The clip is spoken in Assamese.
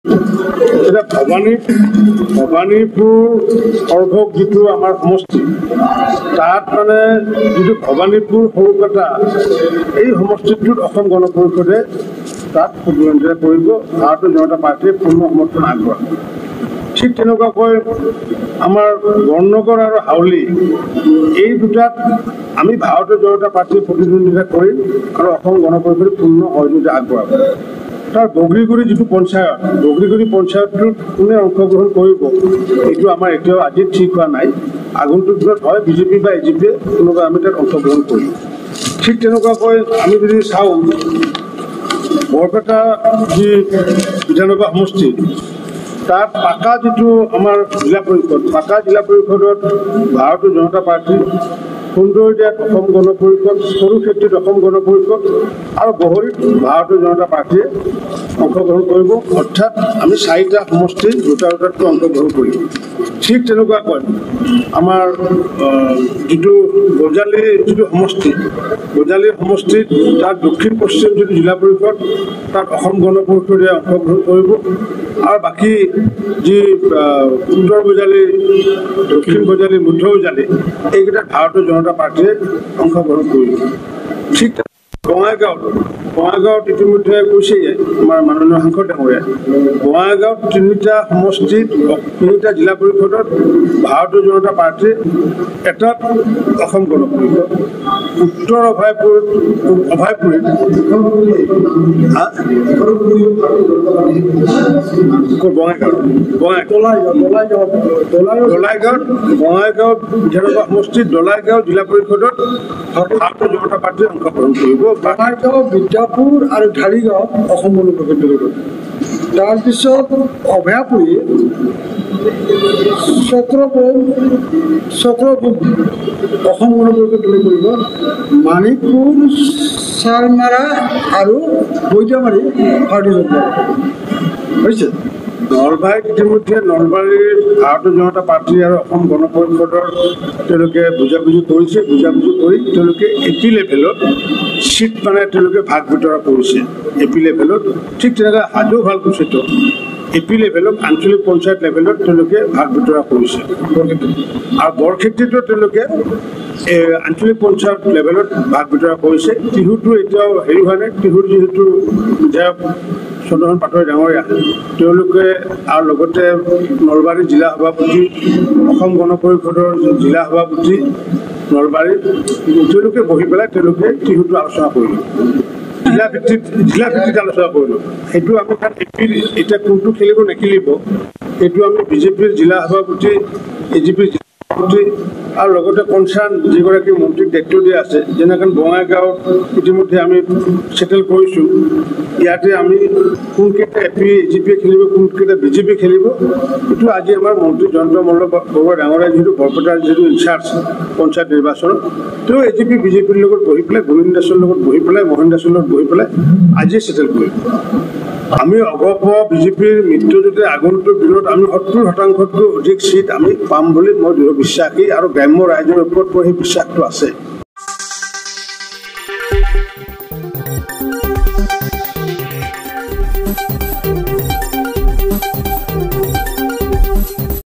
এটা ভবানীপুৰ সৰ্বক যিটো আমাৰ সমষ্টি তাত মানে যিটো ভবানীপুৰ সৰুপেটা এই সমষ্টিটোত অসম গণ পৰিষদে তাত প্ৰতিদ্বন্দ্বিতা কৰিব ভাৰতীয় জনতা পাৰ্টীয়ে পূৰ্ণ সমৰ্থন আগবঢ়াব। ঠিক তেনেকুৱাকৈ আমাৰ বৰনগৰ আৰু হাউলি এই দুটাত আমি ভাৰতীয় জনতা পাৰ্টীয়ে প্ৰতিদ্বন্দ্বিতা কৰিম আৰু অসম গণ পৰিষদে পূৰ্ণ সহযোগিতা আগবঢ়াব। তাৰ বগৰীগুৰি যিটো পঞ্চায়ত বগৰীগুৰি পঞ্চায়তটোত কোনে অংশগ্ৰহণ কৰিব এইটো আমাৰ এতিয়াও আজি ঠিক হোৱা নাই। আগন্তুক দিনত হয় বিজেপি বা এজিপিয়ে কোনোবা আমি তাত অংশগ্ৰহণ কৰিম। ঠিক তেনেকুৱাকৈ আমি যদি চাওঁ বৰপেটা যি বিধানসভা সমষ্টি তাত পাকা যিটো আমাৰ জিলা পৰিষদ পাকা জিলা পৰিষদত ভাৰতীয় জনতা পাৰ্টী সুন্দৰদিয়াত অসম গণ পৰিষদ সৰুক্ষেত্ৰীত অসম গণ পৰিষদ আৰু বহৰীত ভাৰতীয় জনতা পাৰ্টীয়ে অংশগ্ৰহণ কৰিব। অৰ্থাৎ আমি 4টা সমষ্টিত দুটাকৈ অংশগ্ৰহণ কৰিম। ঠিক তেনেকুৱাকৈ আমাৰ যিটো গজালি যিটো সমষ্টি গজালি সমষ্টিত তাত দক্ষিণ পশ্চিম যিটো জিলা পৰিষদ তাত অসম গণ পৰিষদে অংশগ্ৰহণ কৰিব আৰু বাকী যি উত্তৰ গজালি দক্ষিণ গজালি মধ্য গজালি এইকেইটাত ভাৰতীয় জনতা পাৰ্টীয়ে অংশগ্ৰহণ কৰিব। ঠিক বঙাইগাঁৱত ইতিমধ্যে কৈছেই আমাৰ মাননীয় সাংসদ ডাঙৰীয়াই বঙাইগাঁৱত 3টা সমষ্টিত 3টা জিলা পৰিষদত ভাৰতীয় জনতা পাৰ্টীয়ে এটাত অসম গণ পৰিষদ উত্তৰ অভয়পুৰীত বঙাইগাঁৱত বিধানসভা সমষ্টিত দলাইগাঁও জিলা পৰিষদত ভাৰতীয় জনতা পাৰ্টীয়ে অংশগ্ৰহণ কৰিব। বঙাইগাঁও বিদ্যাপুৰ আৰু ঢাৰিগাঁৱত অসম গণ পৰিষদ কৰিব। তাৰপিছত অভয়াপুৰী চক্ৰপুৰ অসম গণ পৰিষদ দলে কৰিব। মানিকপুৰ চাৰমাৰা আৰু বৈদ্যমাৰী ভাৰতীয় জনতা হৈছে। নলবাৰীত ইতিমধ্যে নলবাৰীৰ ভাৰতীয় জনতা পাৰ্টী আৰু অসম গণ পৰিষদৰ তেওঁলোকে বুজাবুজি কৰিছে। বুজাবুজি কৰি তেওঁলোকে এপি লেভেলত চিট মানে তেওঁলোকে ভাগ বিতৰা কৰিছে এপি লেভেলত। ঠিক তেনেকৈ হাজোভালকুছিত এপি লেভেলত আঞ্চলিক পঞ্চায়ত লেভেলত তেওঁলোকে ভাগ বিতৰা কৰিছে আৰু বৰক্ষেত্ৰীতো তেওঁলোকে আঞ্চলিক পঞ্চায়ত লেভেলত ভাগ বিতৰা কৰিছে। টিহুটো এতিয়াও হেৰি হোৱা নাই। টিহুৰ যিহেতু বিধায়ক চন্দ্ৰমোহন পাটোৱাৰী ডাঙৰীয়া তেওঁলোকে আৰু লগতে নলবাৰী জিলা সভাপতি অসম গণ পৰিষদৰ জিলা সভাপতি নলবাৰীত তেওঁলোকে বহি পেলাই তেওঁলোকে টিহুটো আলোচনা কৰিলোঁ। জিলা ভিত্তিত আলোচনা কৰিলোঁ। সেইটো আমি তাত এপিৰ এতিয়া কোনটো খেলিব নেখেলিব সেইটো আমি বিজেপিৰ জিলা সভাপতি এজিপিৰ জিলা সভাপতি আৰু লগতে কনচাৰ্ণ যিগৰাকী মন্ত্ৰীক দায়িত্ব দিয়া আছে যেনেকৈ বঙাইগাঁৱত ইতিমধ্যে আমি চেটেল কৰিছোঁ। ইয়াতে আমি কোনকেইটা এপি এজিপিয়ে খেলিব কোনকেইটা বিজেপি খেলিব এইটো আজি আমাৰ মন্ত্ৰী জয়ন্ত মল্ল বৰুৱা ডাঙৰীয়া যিহেতু বৰপেটাৰ যিটো ইনচাৰ্জ পঞ্চায়ত নিৰ্বাচনত তেওঁ এজিপি বিজেপিৰ লগত বহি পেলাই গোবিন্দ দাসৰ লগত বহি পেলাই মোহন দাসৰ লগত বহি পেলাই আজিয়ে চেটেল কৰিম। আমি অগপ বিজেপিৰ মিত্ৰজোঁটে আগন্তুক দিনত আমি 70%তকৈ অধিক চিট আমি পাম বুলি মই দৃঢ় বিশ্বাসী আৰু গ্ৰাম্য ৰাইজৰ ওপৰত মোৰ সেই বিশ্বাসটো আছে।